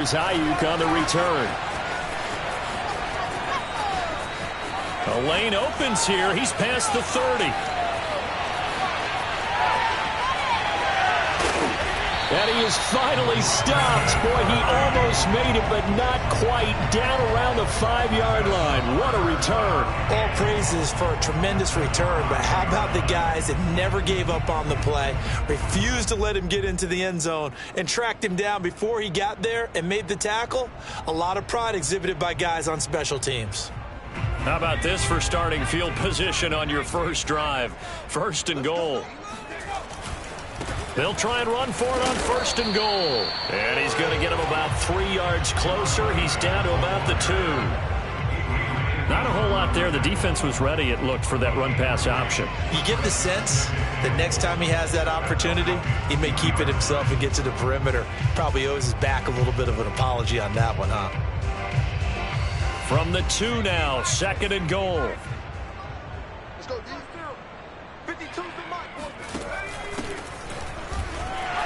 Here's Ayuk on the return. The lane opens here. He's past the 30. And he is finally stopped. Boy, he almost made it, but not quite. Down around the 5-yard line. What a return. All praises for a tremendous return, but how about the guys that never gave up on the play, refused to let him get into the end zone, and tracked him down before he got there and made the tackle? A lot of pride exhibited by guys on special teams. How about this for starting field position on your first drive? 1st and goal. They'll try and run for it on 1st and goal. And he's going to get him about 3 yards closer. He's down to about the 2. Not a whole lot there. The defense was ready, it looked, for that run-pass option. You get the sense that next time he has that opportunity, he may keep it himself and get to the perimeter. Probably owes his back a little bit of an apology on that one, huh? From the 2 now, 2nd and goal. Let's go, D. 52 to Mike.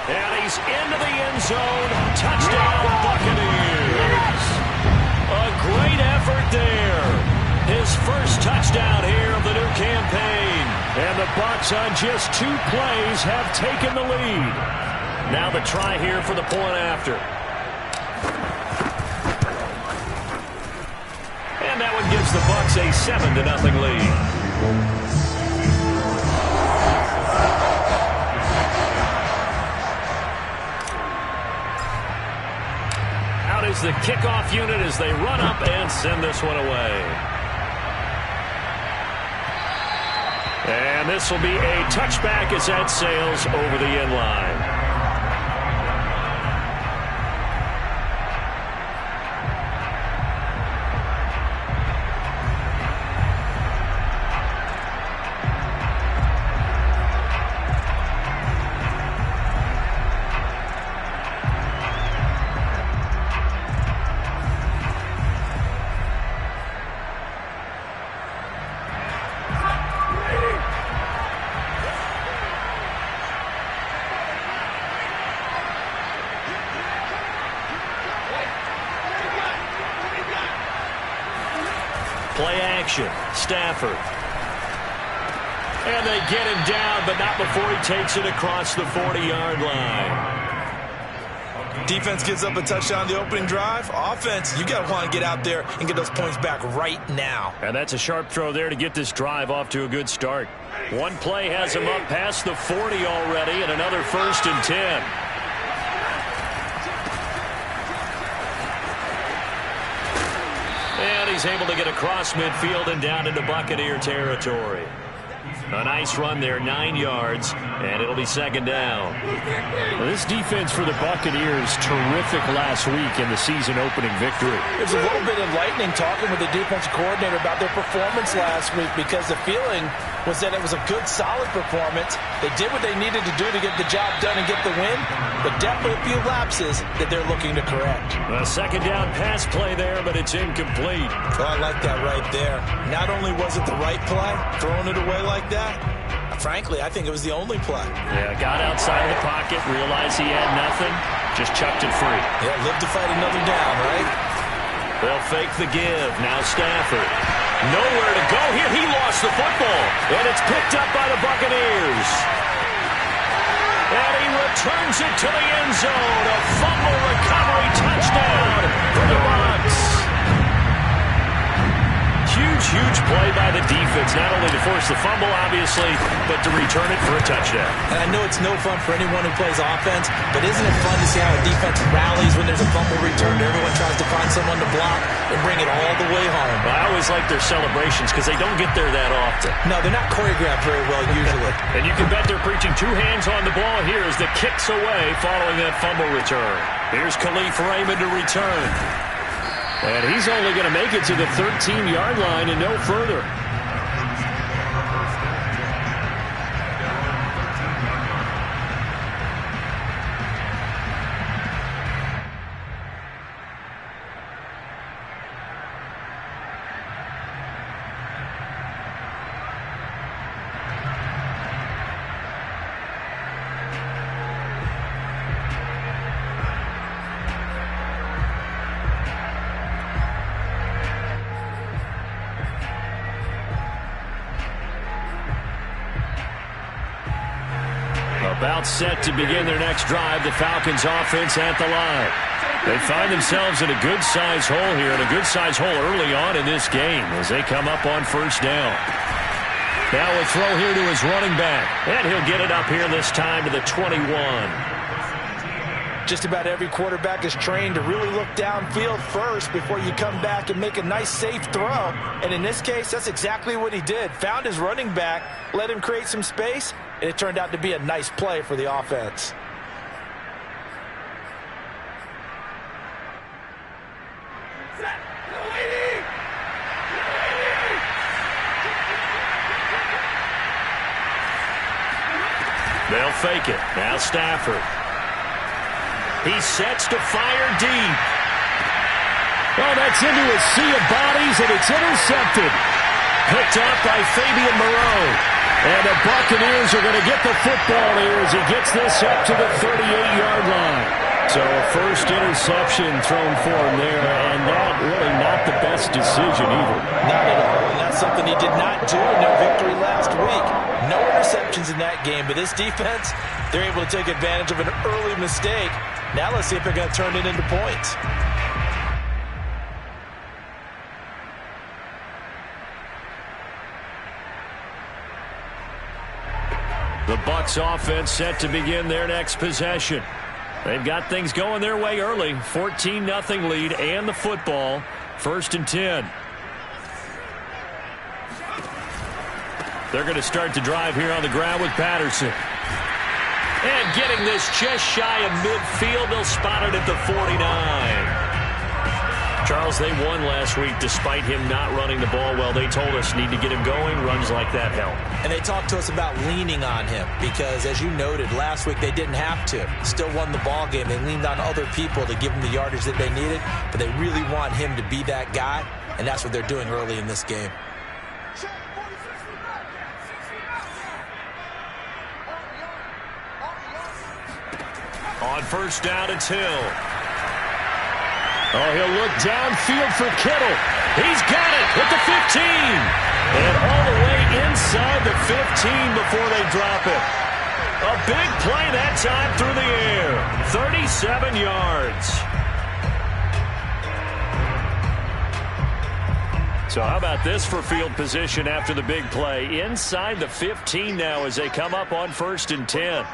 And he's into the end zone. Touchdown, Buccaneers. A great effort there. His first touchdown here of the new campaign. And the Bucs on just 2 plays have taken the lead. Now the try here for the point after. And that one gives the Bucs a 7-0 lead. Is the kickoff unit as they run up and send this one away. And this will be a touchback as that sails over the end line. Play action. Stafford. And they get him down, but not before he takes it across the 40-yard line. Defense gives up a touchdown on the opening drive. Offense, you got to want to get out there and get those points back right now. And that's a sharp throw there to get this drive off to a good start. One play has him up past the 40 already, and another 1st and 10. And he's able to get across midfield and down into Buccaneer territory. A nice run there, 9 yards, and it'll be 2nd down. Well, this defense for the Buccaneers, terrific last week in the season-opening victory. There's a little bit of lightning talking with the defensive coordinator about their performance last week because the feeling was that it was a good, solid performance. They did what they needed to do to get the job done and get the win, but definitely a few lapses that they're looking to correct. A 2nd down pass play there, but it's incomplete. Oh, I like that right there. Not only was it the right play, throwing it away like that, frankly, I think it was the only play. Yeah, got outside of the pocket, realized he had nothing, just chucked it free. Yeah, live to fight another down, right? They'll fake the give. Now Stafford. Nowhere to go here. He lost the football. And it's picked up by the Buccaneers. And he returns it to the end zone. A fumble recovery touchdown for the Bucs. Huge play by the defense, not only to force the fumble, obviously, but to return it for a touchdown. And I know it's no fun for anyone who plays offense, but isn't it fun to see how a defense rallies when there's a fumble return? Everyone tries to find someone to block and bring it all the way home. Well, I always like their celebrations because they don't get there that often. No, they're not choreographed very well usually. And you can bet they're preaching 2 hands on the ball here as the kick's away following that fumble return. Here's Khalif Raymond to return. And he's only going to make it to the 13-yard line and no further. About set to begin their next drive, the Falcons offense at the line. They find themselves in a good-sized hole here, and a good-sized hole early on in this game as they come up on first down. Now a throw here to his running back, and he'll get it up here this time to the 21. Just about every quarterback is trained to really look downfield first before you come back and make a nice, safe throw. And in this case, that's exactly what he did. Found his running back, let him create some space, and it turned out to be a nice play for the offense. They'll fake it. Now Stafford. He sets to fire deep. Oh, that's into a sea of bodies, and it's intercepted. Picked up by Fabian Moreau. And the Buccaneers are going to get the football here as he gets this up to the 38-yard line. So a first interception thrown for him there, and that really not the best decision either. Not at all, and that's something he did not do in their victory last week. No interceptions in that game, but this defense, they're able to take advantage of an early mistake. Now let's see if they're going to turn it into points. The Bucs offense set to begin their next possession. They've got things going their way early. 14-0 lead and the football. 1st and 10. They're going to start the drive here on the ground with Patterson. And getting this just shy of midfield. They'll spot it at the 49. Charles, they won last week despite him not running the ball well. They told us need to get him going. Runs like that help. And they talked to us about leaning on him because, as you noted, last week they didn't have to. Still won the ball game. They leaned on other people to give them the yardage that they needed, but they really want him to be that guy, and that's what they're doing early in this game. On first down, it's Hill. Oh, he'll look downfield for Kittle. He's got it at the 15. And all the way inside the 15 before they drop it. A big play that time through the air. 37 yards. So how about this for field position after the big play? Inside the 15 now as they come up on 1st and 10.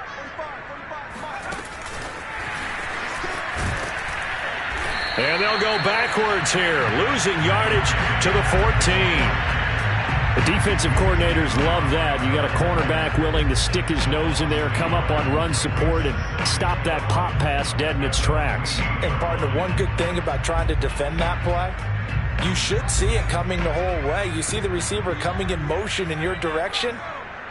And they'll go backwards here, losing yardage to the 14. The defensive coordinators love that. You got a cornerback willing to stick his nose in there, come up on run support, and stop that pop pass dead in its tracks. And, partner, one good thing about trying to defend that play, you should see it coming the whole way. You see the receiver coming in motion in your direction.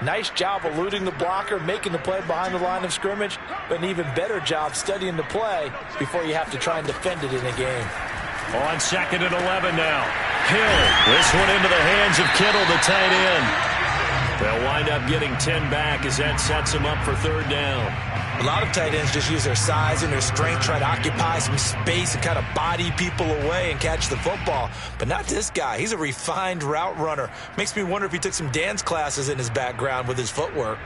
Nice job eluding the blocker, making the play behind the line of scrimmage, but an even better job studying the play before you have to try and defend it in a game. On 2nd and 11 now. Hill, this one into the hands of Kittle, the tight end. They'll wind up getting 10 back as that sets them up for 3rd down. A lot of tight ends just use their size and their strength, try to occupy some space and kind of body people away and catch the football. But not this guy. He's a refined route runner. Makes me wonder if he took some dance classes in his background with his footwork.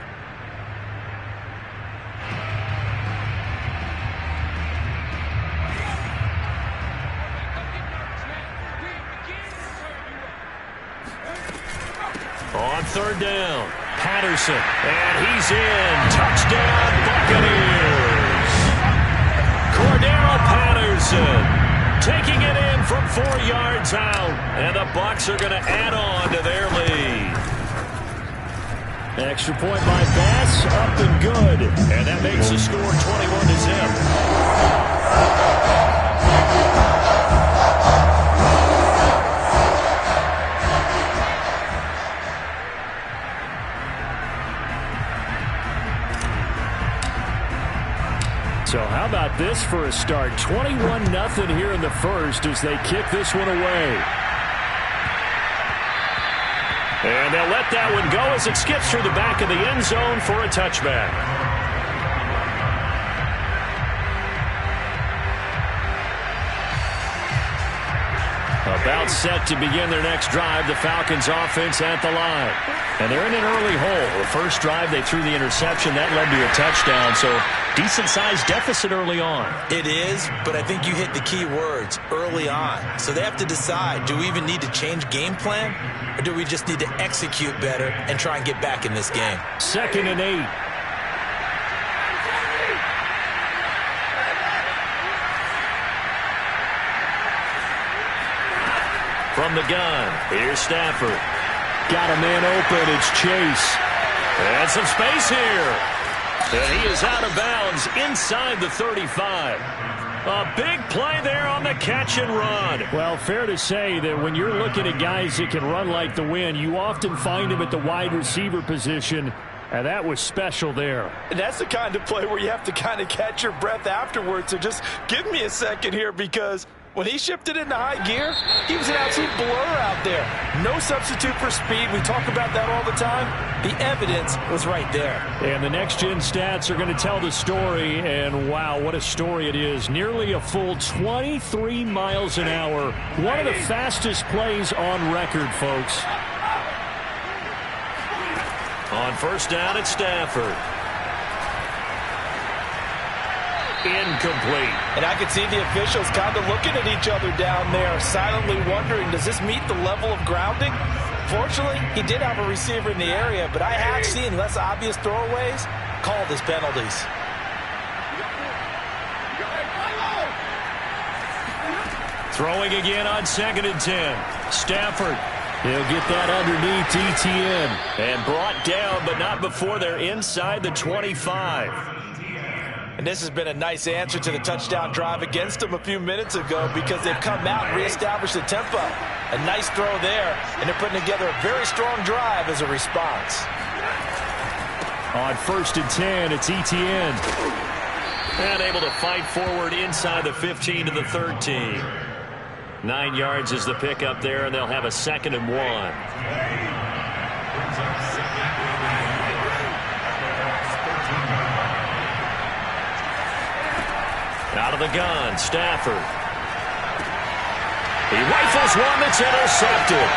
On 3rd down, Patterson, and he's in. Touchdown, Buccaneers. Cordero Patterson taking it in from 4 yards out, and the Bucs are going to add on to their lead. Extra point by Bass, up and good, and that makes the score 21-0. So how about this for a start? 21-0 here in the first as they kick this one away. And they'll let that one go as it skips through the back of the end zone for a touchback. About set to begin their next drive, the Falcons offense at the line. And they're in an early hole. The first drive, they threw the interception. That led to a touchdown, so decent-sized deficit early on. It is, but I think you hit the key words, early on. So they have to decide, do we even need to change game plan, or do we just need to execute better and try and get back in this game? 2nd and 8. From the gun, here's Stafford. Got a man open, it's Chase. And some space here. And he is out of bounds inside the 35. A big play there on the catch and run. Well, fair to say that when you're looking at guys that can run like the wind, you often find them at the wide receiver position. And that was special there. And that's the kind of play where you have to kind of catch your breath afterwards. So just give me a second here, because when he shifted into high gear, he was an absolute blur out there. No substitute for speed. We talk about that all the time. The evidence was right there. And the next-gen stats are going to tell the story. And, wow, what a story it is. Nearly a full 23 miles an hour. One of the fastest plays on record, folks. On first down, it's Stafford. Incomplete. And I can see the officials kind of looking at each other down there, silently wondering, does this meet the level of grounding? Fortunately, he did have a receiver in the area, but I have seen less obvious throwaways called as penalties. Throwing again on 2nd and 10. Stafford. He'll get that underneath ETN. And brought down, but not before they're inside the 25. And this has been a nice answer to the touchdown drive against them a few minutes ago, because they've come out and reestablished the tempo. A nice throw there, and they're putting together a very strong drive as a response. On 1st and 10, it's ETN. And able to fight forward inside the 15 to the 13. 9 yards is the pickup there, and they'll have a 2nd and 1. Out of the gun, Stafford. He rifles one that's intercepted.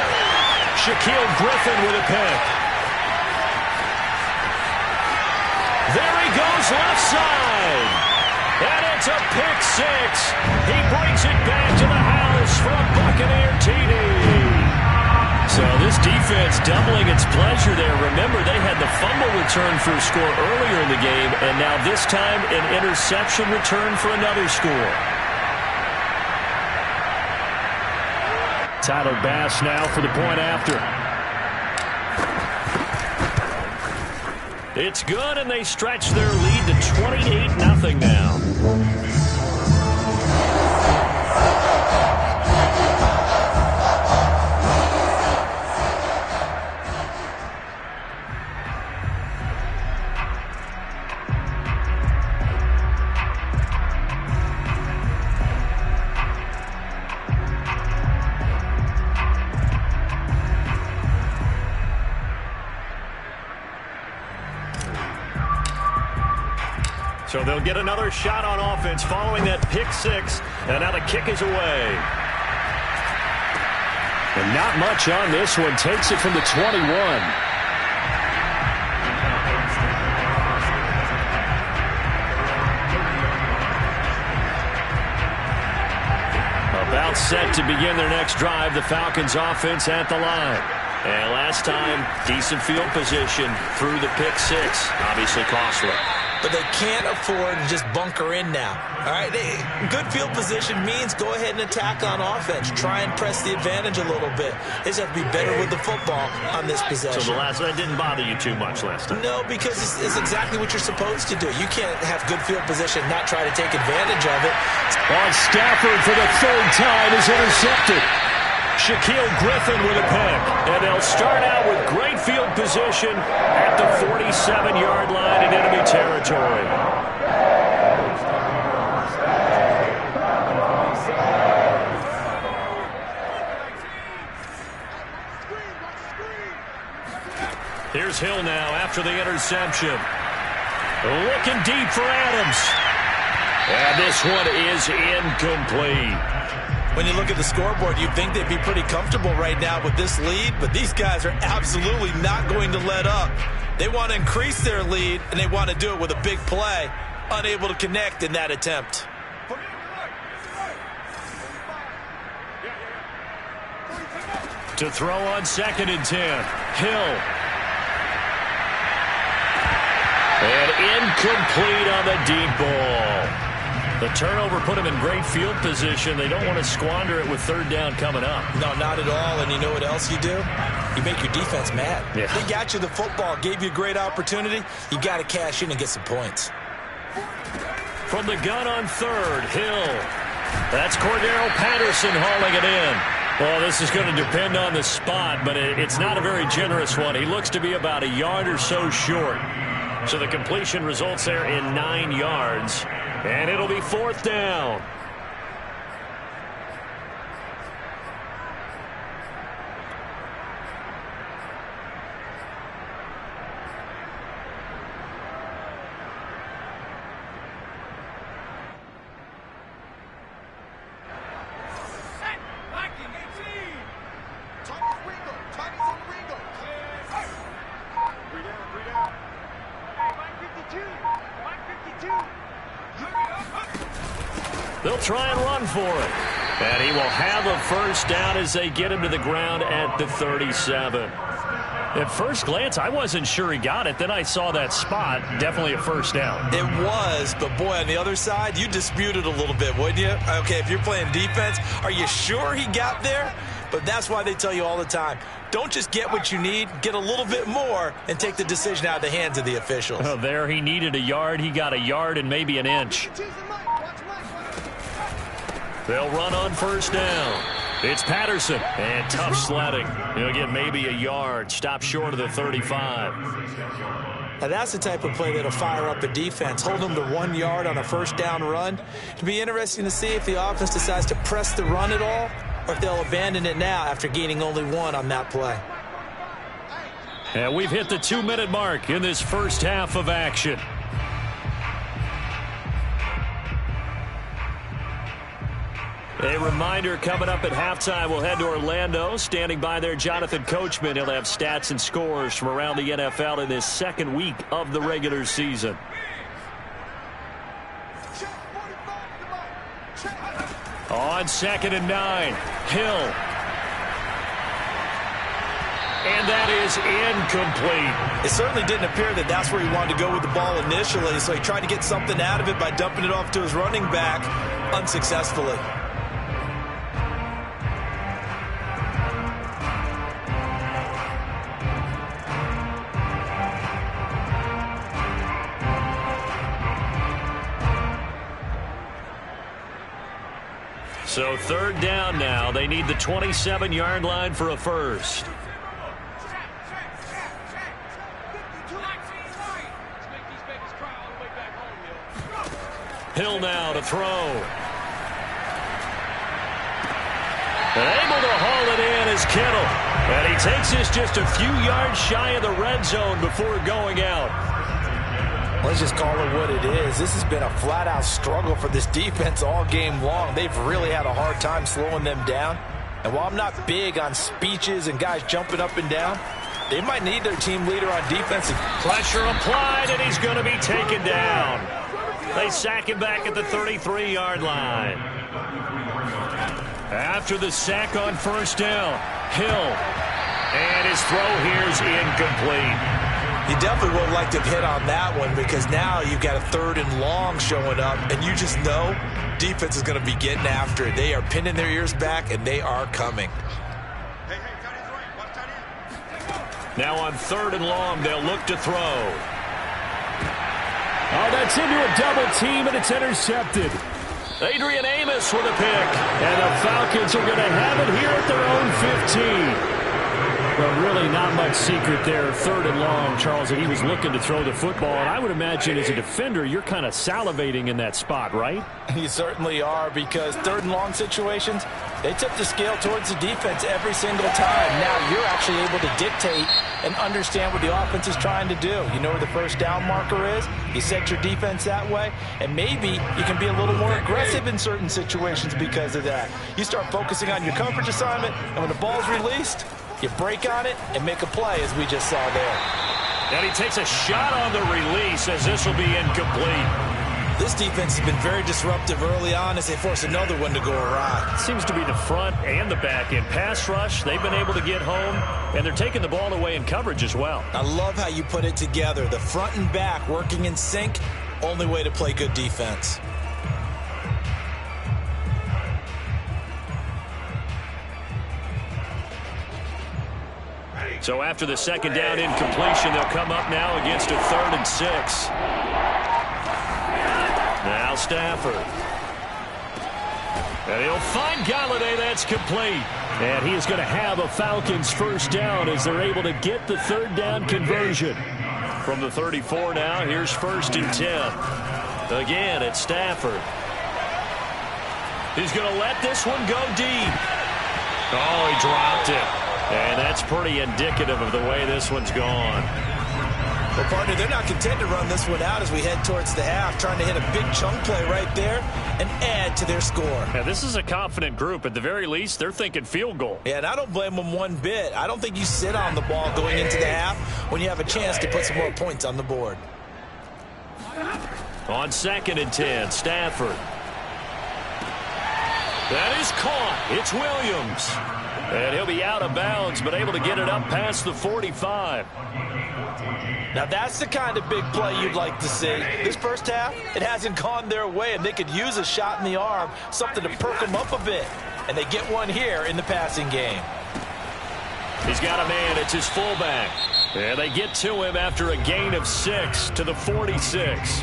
Shaquill Griffin with a pick. There he goes left side. And it's a pick six. He brings it back to the house for a Buccaneer TD. So this defense doubling its pleasure there. Remember, they had the fumble return for a score earlier in the game, and now this time an interception return for another score. Tyler Bass now for the point after. It's good, and they stretch their lead to 28-0 now. So they'll get another shot on offense following that pick six. And now the kick is away. And not much on this one. Takes it from the 21. About set to begin their next drive. The Falcons offense at the line. And last time, decent field position through the pick six. Obviously costly. But they can't afford to just bunker in now. All right, good field position means go ahead and attack on offense. Try and press the advantage a little bit. They just have to be better with the football on this possession. So the last one didn't bother you too much last time? No, because it's exactly what you're supposed to do. You can't have good field position and not try to take advantage of it. On Stafford for the 3rd time is intercepted. Shaquill Griffin with a pick. And they'll start out with great field position at the 47-yard line in enemy territory. Here's Hill now after the interception. Looking deep for Adams. And this one is incomplete. When you look at the scoreboard, you'd think they'd be pretty comfortable right now with this lead, but these guys are absolutely not going to let up. They want to increase their lead, and they want to do it with a big play, unable to connect in that attempt. To throw on 2nd and 10. Hill. And incomplete on the deep ball. The turnover put him in great field position. They don't want to squander it with 3rd down coming up. No, not at all. And you know what else you do? You make your defense mad. Yeah. They got you the football, gave you a great opportunity. You got to cash in and get some points. From the gun on 3rd, Hill. That's Cordero Patterson hauling it in. Well, this is going to depend on the spot, but it's not a very generous one. He looks to be about a yard or so short. So the completion results there in 9 yards, and it'll be 4th down. They'll try and run for it. And he will have a 1st down as they get him to the ground at the 37. At first glance, I wasn't sure he got it. Then I saw that spot. Definitely a 1st down. It was, but boy, on the other side, you dispute it a little bit, wouldn't you? Okay, if you're playing defense, are you sure he got there? But that's why they tell you all the time, don't just get what you need, get a little bit more, and take the decision out of the hands of the officials. Oh, there he needed a yard. He got a yard and maybe an inch. They'll run on 1st down. It's Patterson, and tough sledding. He'll get maybe a yard, stop short of the 35. Now that's the type of play that'll fire up the defense. Hold them to 1 yard on a 1st down run. It'll be interesting to see if the offense decides to press the run at all, or if they'll abandon it now after gaining only 1 on that play. And we've hit the 2-minute mark in this first half of action. A reminder, coming up at halftime, we'll head to Orlando. Standing by there, Jonathan Coachman. He'll have stats and scores from around the NFL in this 2nd week of the regular season. On 2nd and 9, Hill. And that is incomplete. It certainly didn't appear that that's where he wanted to go with the ball initially, so he tried to get something out of it by dumping it off to his running back unsuccessfully. So 3rd down now. They need the 27-yard line for a 1st. Hill now to throw. And able to haul it in is Kittle. And he takes this just a few yards shy of the red zone before going out. Let's just call it what it is. This has been a flat-out struggle for this defense all game long. They've really had a hard time slowing them down. And while I'm not big on speeches and guys jumping up and down, they might need their team leader on defense. Pressure applied, and he's going to be taken down. They sack him back at the 33-yard line. After the sack on 1st down, Hill. And his throw here is incomplete. You definitely would like to have hit on that one because now you've got a 3rd and long showing up, and you just know defense is going to be getting after it. They are pinning their ears back, and they are coming. Now on 3rd and long, they'll look to throw. Oh, that's into a double team, and it's intercepted. Adrian Amos with a pick. And the Falcons are going to have it here at their own 15. Well, really not much secret there. 3rd and long, Charles, and he was looking to throw the football. And I would imagine as a defender, you're kind of salivating in that spot, right? You certainly are, because 3rd and long situations, they tip the scale towards the defense every single time. Now you're actually able to dictate and understand what the offense is trying to do. You know where the first down marker is. You set your defense that way, and maybe you can be a little more aggressive in certain situations because of that. You start focusing on your coverage assignment, and when the ball's released, you break on it and make a play, as we just saw there. And he takes a shot on the release, as this will be incomplete. This defense has been very disruptive early on as they force another one to go awry. Seems to be the front and the back end. Pass rush, they've been able to get home, and they're taking the ball away in coverage as well. I love how you put it together. The front and back working in sync, only way to play good defense. So after the second down incompletion, they'll come up now against a 3rd and 6. Now Stafford. And he'll find Galladay. That's complete. And he is going to have a Falcons first down as they're able to get the 3rd down conversion. From the 34 now, here's 1st and 10. Again, it's Stafford. He's going to let this one go deep. Oh, he dropped it. And that's pretty indicative of the way this one's gone. Well, partner, they're not content to run this one out as we head towards the half, trying to hit a big chunk play right there and add to their score. Now, this is a confident group. At the very least, they're thinking field goal. Yeah, and I don't blame them one bit. I don't think you sit on the ball going into the half when you have a chance to put some more points on the board. On 2nd and 10, Stafford. That is caught. It's Williams. And he'll be out of bounds, but able to get it up past the 45. Now that's the kind of big play you'd like to see. This first half, it hasn't gone their way, and they could use a shot in the arm, something to perk them up a bit. And they get one here in the passing game. He's got a man. It's his fullback. And they get to him after a gain of 6 to the 46.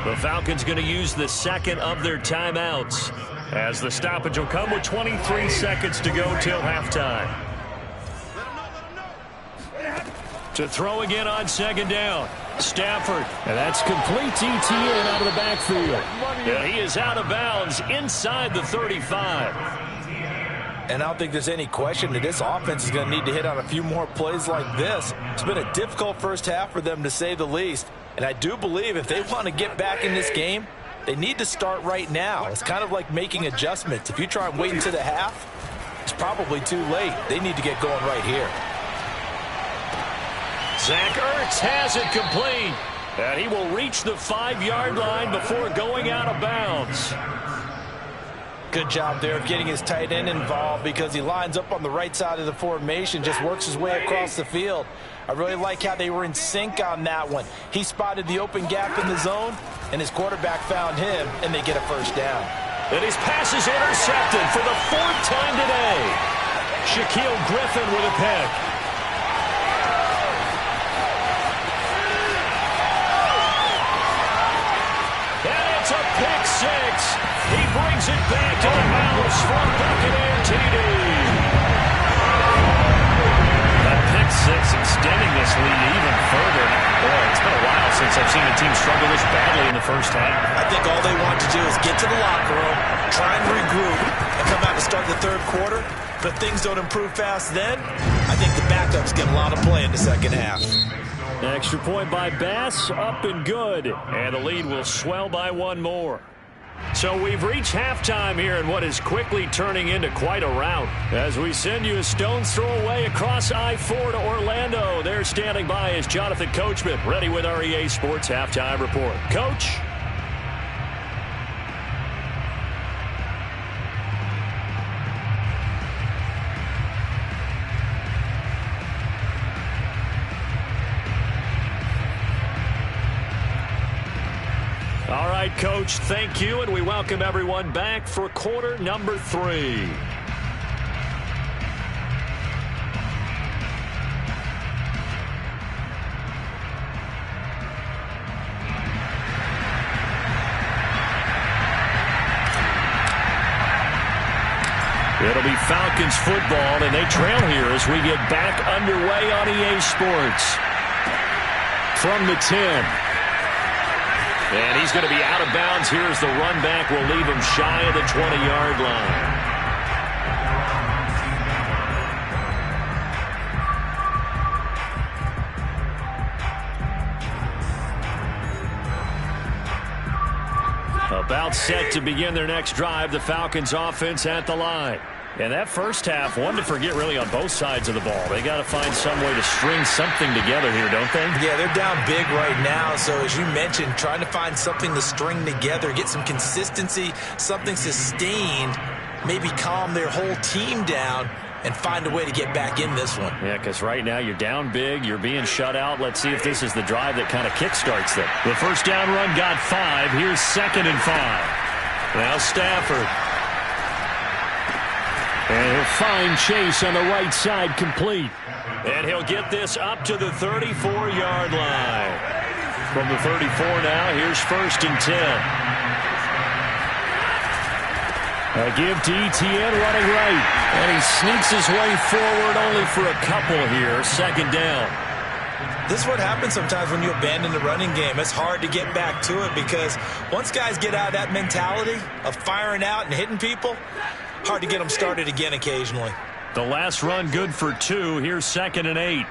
The Falcons going to use the second of their timeouts, as the stoppage will come with 23 seconds to go till halftime. To throw again on 2nd down, Stafford. And that's complete ETN out of the backfield. Yeah, he is out of bounds inside the 35. And I don't think there's any question that this offense is going to need to hit on a few more plays like this. It's been a difficult first half for them, to say the least. And I do believe if they want to get back in this game, they need to start right now. It's kind of like making adjustments. If you try and wait until the half, it's probably too late. They need to get going right here. Zach Ertz has it complete. And he will reach the 5-yard line before going out of bounds. Good job there of getting his tight end involved, because he lines up on the right side of the formation, just works his way across the field. I really like how they were in sync on that one. He spotted the open gap in the zone, and his quarterback found him, and they get a first down. And his pass is intercepted for the 4th time today. Shaquille Griffin with a pick. And it's a pick 6. He brings it back to the house for Buccaneer TD. That pick 6 extending this lead even further. Boy, it's been a while since I've seen a team struggle this badly in the first half. I think all they want to do is get to the locker room, try and regroup, and come out to start the 3rd quarter. But if things don't improve fast then, I think the backups get a lot of play in the second half. Extra point by Bass, up and good. And the lead will swell by one more. So we've reached halftime here in what is quickly turning into quite a rout. As we send you a stone's throw away across I-4 to Orlando. There standing by is Jonathan Coachman, ready with our EA Sports Halftime Report. Coach? All right, Coach, thank you, and we welcome everyone back for quarter number 3. It'll be Falcons football, and they trail here as we get back underway on EA Sports. From the 10. And he's going to be out of bounds here as the run back will leave him shy of the 20-yard line. About set to begin their next drive, the Falcons offense at the line. And that first half, one to forget really on both sides of the ball. They got to find some way to string something together here, don't they? Yeah, they're down big right now. So as you mentioned, trying to find something to string together, get some consistency, something sustained, maybe calm their whole team down and find a way to get back in this one. Yeah, because right now you're down big, you're being shut out. Let's see if this is the drive that kind of kickstarts them. The first down run got 5. Here's 2nd and 5. Now Stafford. And he'll find Chase on the right side complete. And he'll get this up to the 34-yard line. From the 34 now, here's 1st and 10. A give to Etienne running right. And he sneaks his way forward only for a couple here. 2nd down. This is what happens sometimes when you abandon the running game. It's hard to get back to it because once guys get out of that mentality of firing out and hitting people, hard to get them started again occasionally. The last run good for 2. Here's 2nd and 8.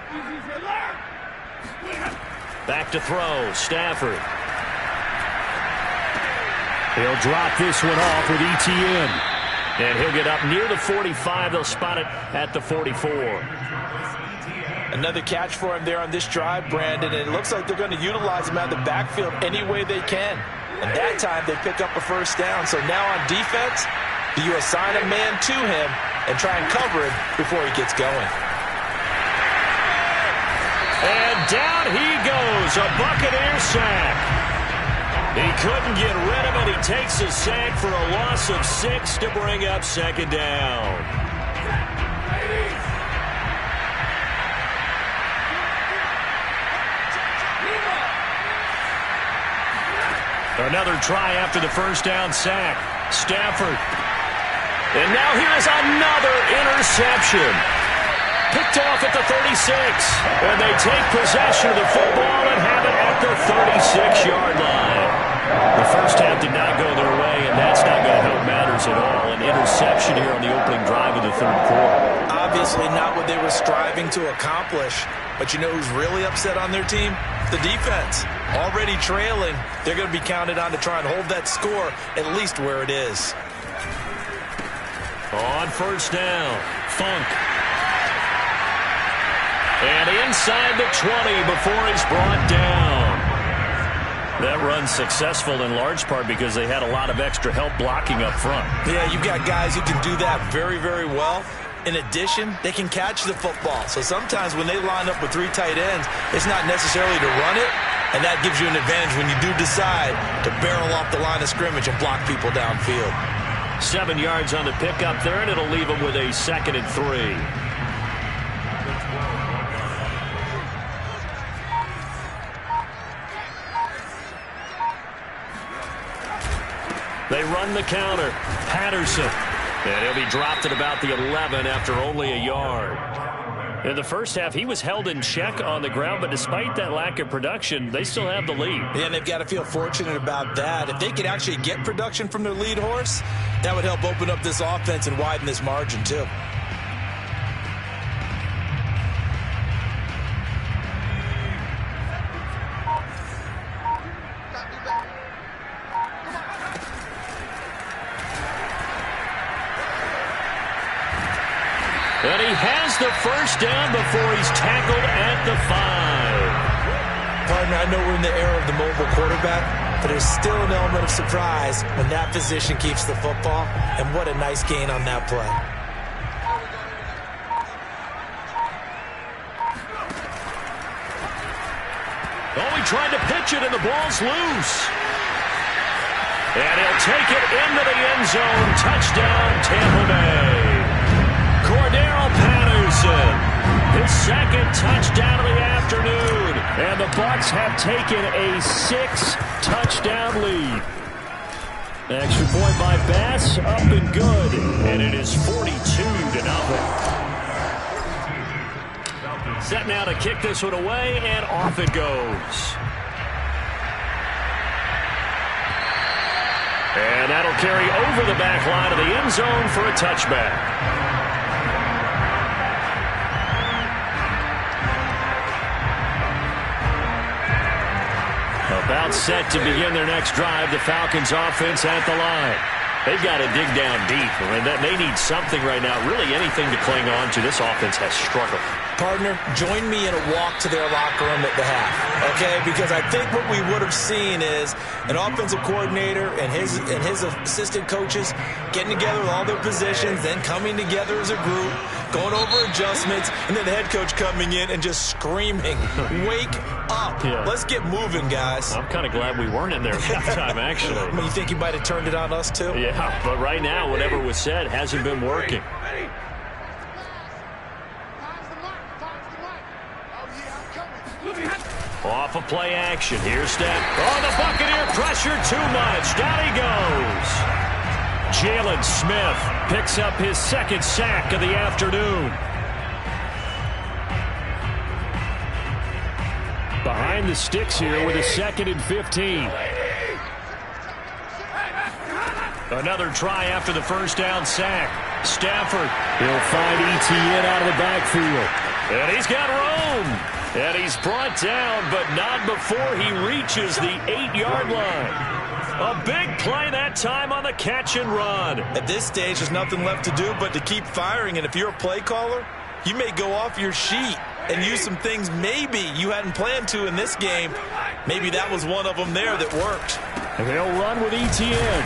Back to throw. Stafford. He'll drop this one off with Etienne. And he'll get up near the 45. They'll spot it at the 44. Another catch for him there on this drive, Brandon. And it looks like they're going to utilize him out of the backfield any way they can. And that time they pick up a first down. So now on defense, do you assign a man to him and try and cover him before he gets going? And down he goes. A Buccaneer sack. He couldn't get rid of it. He takes a sack for a loss of 6 to bring up 2nd down. Another try after the first down sack. Stafford. And now here's another interception. Picked off at the 36. And they take possession of the football and have it at the 36-yard line. The first half did not go their way, and that's not going to help matters at all. An interception here on the opening drive of the 3rd quarter. Obviously not what they were striving to accomplish. But you know who's really upset on their team? The defense. Already trailing, they're going to be counted on to try and hold that score at least where it is. On first down, Funk. And inside the 20 before he's brought down. That run's successful in large part because they had a lot of extra help blocking up front. Yeah, you've got guys who can do that very, very well. In addition, they can catch the football. So sometimes when they line up with 3 tight ends, it's not necessarily to run it, and that gives you an advantage when you do decide to barrel off the line of scrimmage and block people downfield. 7 yards on the pickup there, and it'll leave them with a 2nd and 3. They run the counter. Patterson. And he'll be dropped at about the 11 after only a yard. In the first half, he was held in check on the ground, but despite that lack of production, they still have the lead. Yeah, and they've got to feel fortunate about that. If they could actually get production from their lead horse, that would help open up this offense and widen this margin, too. And he has the first down before he's tackled at the 5. Partner, I know we're in the era of the mobile quarterback, but there's still an element of surprise when that position keeps the football, and what a nice gain on that play. Oh, he tried to pitch it, and the ball's loose. And he'll take it into the end zone. Touchdown, Tampa Bay. Cordero Patterson, his 2nd touchdown of the afternoon. And the Bucs have taken a 6-touchdown lead. Extra point by Bass, up and good. And it is Set now to kick this one away, and off it goes. And that'll carry over the back line of the end zone for a touchback. About set to begin their next drive, the Falcons offense at the line. They've got to dig down deep, and they need something right now, really anything to cling on to. This offense has struggled. Partner, join me in a walk to their locker room at the half, okay? Because I think what we would have seen is an offensive coordinator and his assistant coaches getting together with all their positions, then coming together as a group, going over adjustments, and then the head coach coming in and just screaming, wake up. Yeah. Let's get moving, guys. I'm kind of glad we weren't in there at halftime, actually. I mean, you think you might have turned it on us, too? Yeah, but right now, whatever was said hasn't been working. Off of play action. Here's Steph. Oh, the Buccaneer pressure too much. Down he goes. Jalen Smith picks up his second sack of the afternoon. Behind the sticks here with a 2nd and 15. Another try after the first down sack. Stafford, he'll find ETN out of the backfield. And he's got room. And he's brought down, but not before he reaches the 8-yard line. A big play that time on the catch and run. At this stage, there's nothing left to do but to keep firing. And if you're a play caller, you may go off your sheet and use some things maybe you hadn't planned to in this game. Maybe that was one of them there that worked. And they'll run with ETN.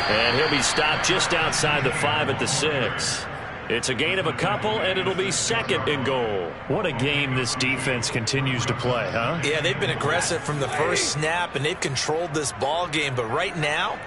And he'll be stopped just outside the 5 at the 6. It's a gain of a couple, and it'll be 2nd and goal. What a game this defense continues to play, huh? Yeah, they've been aggressive from the first snap, and they've controlled this ball game. But right now,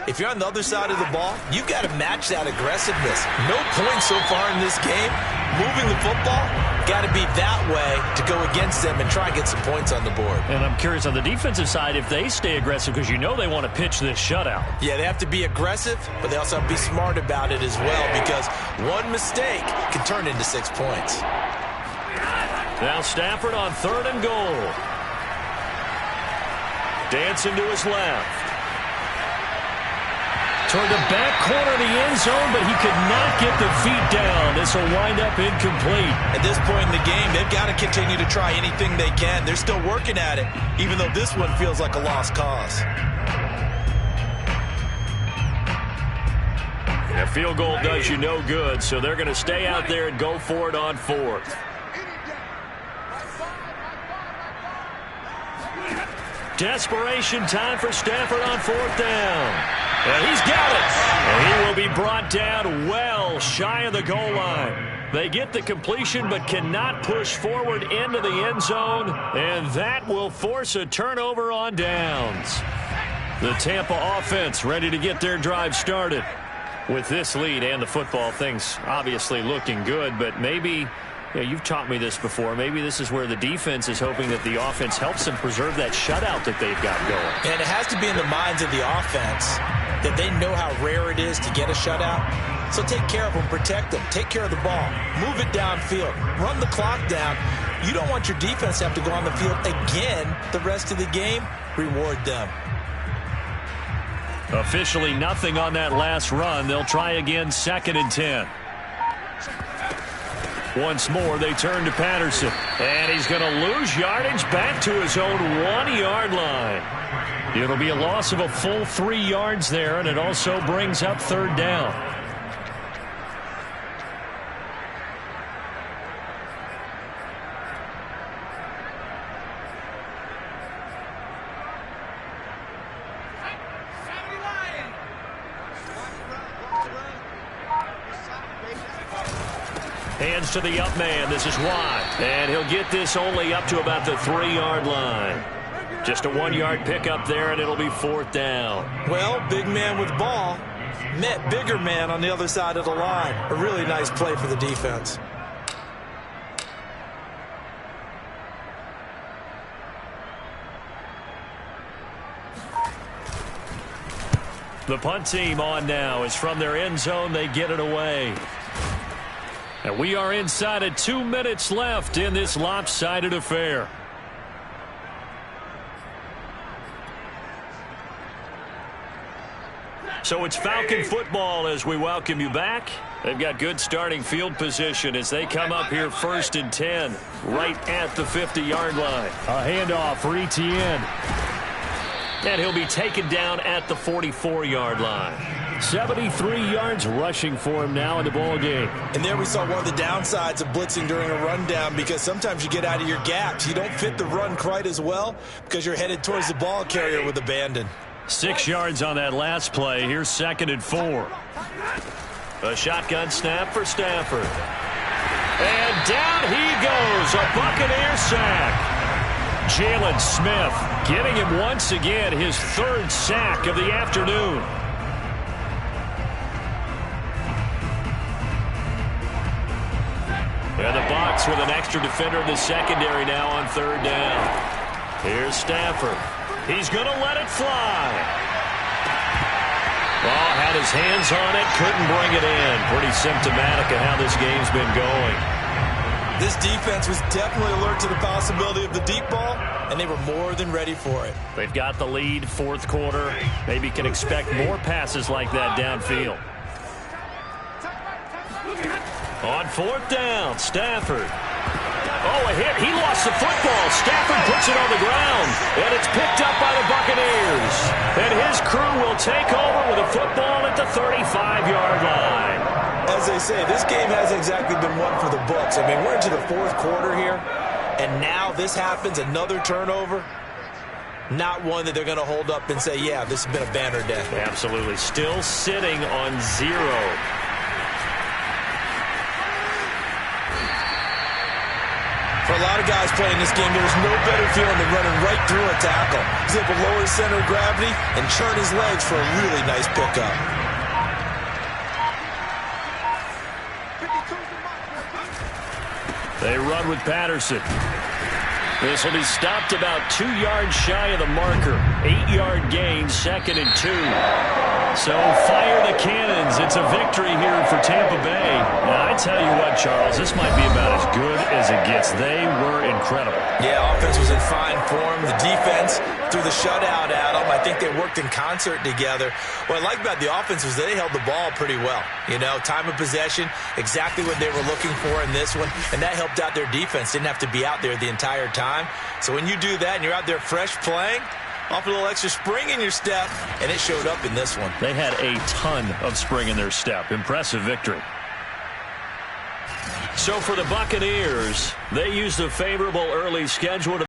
if you're on the other side of the ball, you've got to match that aggressiveness. No points so far in this game. Moving the football, got to be that way to go against them and try and get some points on the board. And I'm curious on the defensive side if they stay aggressive, because you know they want to pitch this shutout. Yeah, they have to be aggressive, but they also have to be smart about it as well, because one mistake can turn into 6 points. Now Stafford on 3rd and goal. Dancing to his left. Toward the back corner of the end zone, but he could not get the feet down. This will wind up incomplete. At this point in the game, they've got to continue to try anything they can. They're still working at it, even though this one feels like a lost cause. A field goal does you no good, so they're going to stay out there and go for it on 4th. Desperation time for Stafford on 4th down. And he's got it. And he will be brought down well shy of the goal line. They get the completion but cannot push forward into the end zone. And that will force a turnover on downs. The Tampa offense ready to get their drive started. With this lead and the football, things obviously looking good, but maybe, you've taught me this before, maybe this is where the defense is hoping that the offense helps them preserve that shutout that they've got going. And it has to be in the minds of the offense that they know how rare it is to get a shutout. So take care of them, protect them, take care of the ball, move it downfield, run the clock down. You don't want your defense to have to go on the field again the rest of the game. Reward them. Officially nothing on that last run. They'll try again, 2nd and 10. Once more, they turn to Patterson. And he's going to lose yardage back to his own 1-yard line. It'll be a loss of a full 3 yards there, and it also brings up 3rd down. Hands to the up man. This is Watt. And he'll get this only up to about the 3-yard line. Just a 1-yard pickup there, and it'll be 4th down. Well, big man with ball met bigger man on the other side of the line. A really nice play for the defense. The punt team on now is from their end zone. They get it away. And we are inside of 2 minutes left in this lopsided affair. So it's Falcon football as we welcome you back. They've got good starting field position as they come up here 1st and 10, right at the 50-yard line. A handoff for Etienne. And he'll be taken down at the 44-yard line. 73 yards rushing for him now in the ball game. And there we saw one of the downsides of blitzing during a rundown, because sometimes you get out of your gaps. You don't fit the run quite as well because you're headed towards the ball carrier with abandon. 6 yards on that last play. Here's 2nd and 4. A shotgun snap for Stafford. And down he goes. A Buccaneer sack. Jalen Smith getting him once again his 3rd sack of the afternoon. And the Bucs with an extra defender in the secondary now on 3rd down. Here's Stafford. He's going to let it fly. Ball had his hands on it, couldn't bring it in. Pretty symptomatic of how this game's been going. This defense was definitely alert to the possibility of the deep ball, and they were more than ready for it. They've got the lead, 4th quarter. Maybe can expect more passes like that downfield. On 4th down, Stafford. Oh, a hit. He lost the football. Stafford puts it on the ground, and it's picked up by the Buccaneers. And his crew will take over with a football at the 35-yard line. As they say, this game hasn't exactly been one for the Bucs. I mean, we're into the 4th quarter here, and now this happens, another turnover. Not one that they're going to hold up and say, yeah, this has been a banner day. Absolutely. Still sitting on 0. For a lot of guys playing this game, there's no better feeling than running right through a tackle. He's able to lower his center of gravity and churn his legs for a really nice pickup. They run with Patterson. This will be stopped about 2 yards shy of the marker. 8-yard gain, 2nd and 2. So fire the cannons. It's a victory here for Tampa Bay. Now, I tell you what, Charles, this might be about as good as it gets. They were incredible. Yeah, offense was in fine form. The defense threw the shutout at them. I think they worked in concert together. What I like about the offense was they held the ball pretty well. You know, time of possession, exactly what they were looking for in this one, and that helped out their defense. Didn't have to be out there the entire time. So when you do that and you're out there fresh playing, off a little extra spring in your step, and it showed up in this one. They had a ton of spring in their step. Impressive victory. So for the Buccaneers, they used a favorable early schedule to